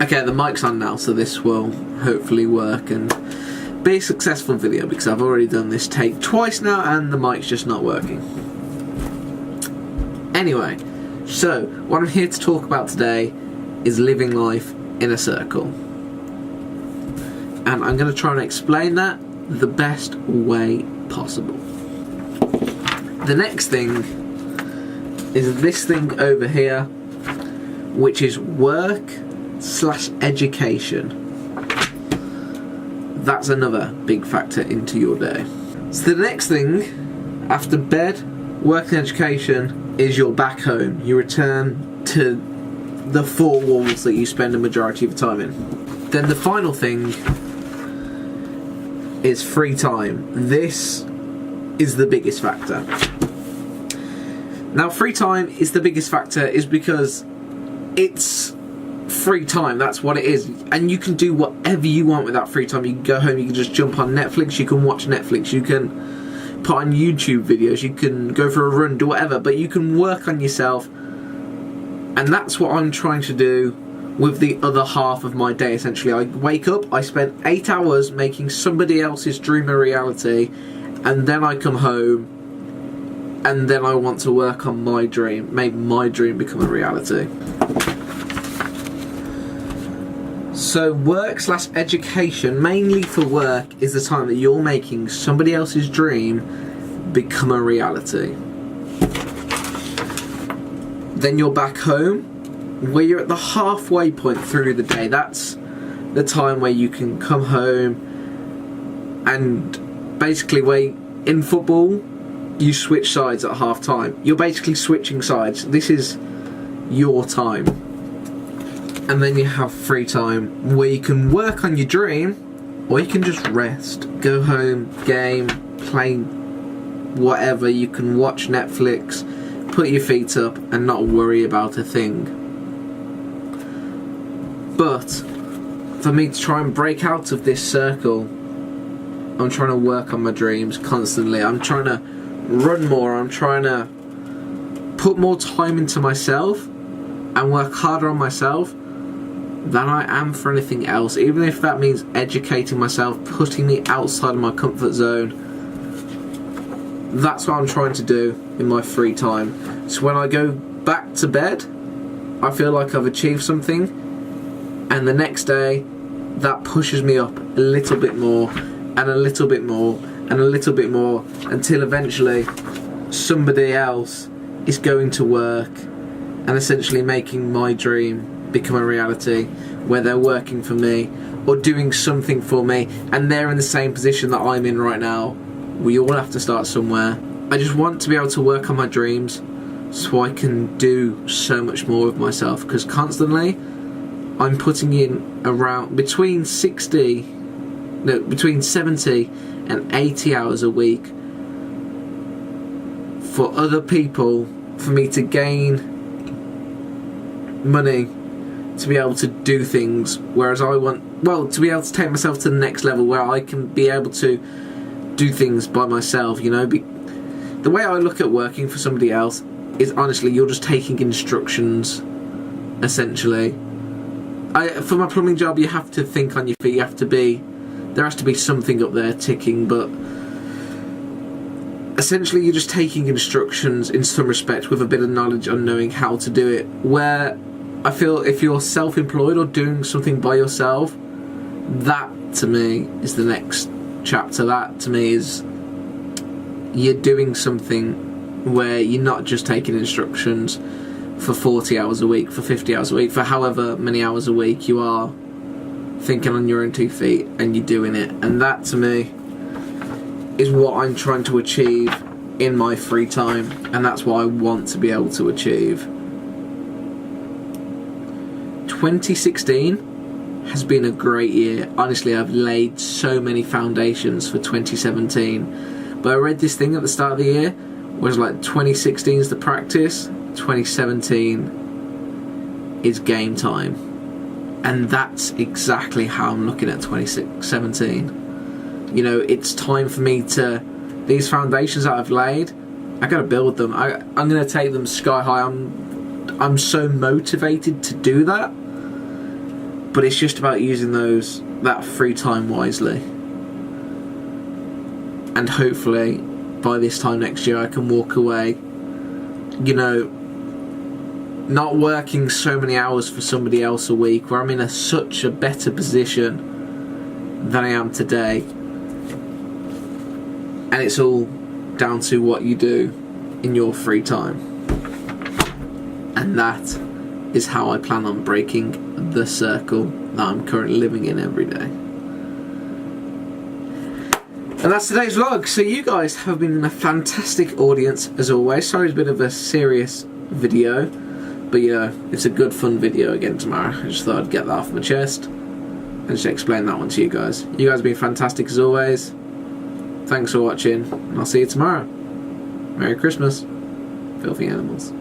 Okay, the mic's on now, so this will hopefully work and be a successful video, because I've already done this take twice now and the mic's just not working. Anyway, so what I'm here to talk about today is living life in a circle. And I'm going to try and explain that the best way possible. The next thing is this thing over here, which is work/education. That's another big factor into your day. So the next thing, after bed, work and education, is you're back home. You return to the four walls that you spend a majority of your time in. Then the final thing is free time. This is the biggest factor. Now, free time is the biggest factor is because it's free time, that's what it is, and you can do whatever you want with that free time. You can go home, you can just jump on Netflix, you can watch Netflix, you can put on YouTube videos, you can go for a run, do whatever, but you can work on yourself. And that's what I'm trying to do with the other half of my day. Essentially, I wake up, I spend 8 hours making somebody else's dream a reality, and then I come home and then I want to work on my dream, make my dream become a reality. So work/education, mainly for work, is the time that you're making somebody else's dream become a reality. Then you're back home, where you're at the halfway point through the day. That's the time where you can come home and basically, where in football you switch sides at half time. You're basically switching sides. This is your time. And then you have free time where you can work on your dream, or you can just rest, go home, game, play whatever. You can watch Netflix, put your feet up and not worry about a thing. But for me to try and break out of this circle, I'm trying to work on my dreams constantly. I'm trying to run more, I'm trying to put more time into myself and work harder on myself than I am for anything else, even if that means educating myself, putting me outside of my comfort zone. That's what I'm trying to do in my free time. So when I go back to bed, I feel like I've achieved something, and the next day that pushes me up a little bit more and a little bit more and a little bit more, until eventually somebody else is going to work and essentially making my dream become a reality, where they're working for me or doing something for me, and they're in the same position that I'm in right now. We all have to start somewhere. I just want to be able to work on my dreams so I can do so much more with myself, because constantly I'm putting in around between 70 and 80 hours a week for other people, for me to gain money, to be able to do things, whereas I want, well, to be able to take myself to the next level where I can be able to do things by myself, you know. The way I look at working for somebody else is, honestly, you're just taking instructions, essentially. For my plumbing job, you have to think on your feet, there has to be something up there ticking, but essentially you're just taking instructions in some respect, with a bit of knowledge on knowing how to do it. Where I feel if you're self-employed or doing something by yourself, that to me is the next chapter. That to me is you're doing something where you're not just taking instructions for 40 hours a week, for 50 hours a week, for however many hours a week. You are thinking on your own 2 feet and you're doing it, and that to me is what I'm trying to achieve in my free time, and that's what I want to be able to achieve. 2016 has been a great year. Honestly, I've laid so many foundations for 2017, but I read this thing at the start of the year where it's like 2016 is the practice, 2017 is game time. And that's exactly how I'm looking at 2017. You know, it's time for me to, these foundations that I've laid, I gotta build them. I'm gonna take them sky high. I'm so motivated to do that. But it's just about using that free time wisely. And hopefully by this time next year I can walk away, you know, not working so many hours for somebody else a week, where I'm in such a better position than I am today. And it's all down to what you do in your free time. And that is how I plan on breaking the circle that I'm currently living in every day. And that's today's vlog. So you guys have been a fantastic audience as always. Sorry it's a bit of a serious video, but you know, it's a good fun video again tomorrow. I just thought I'd get that off my chest and just explain that one to you guys. You guys have been fantastic as always. Thanks for watching, and I'll see you tomorrow. Merry Christmas, filthy animals.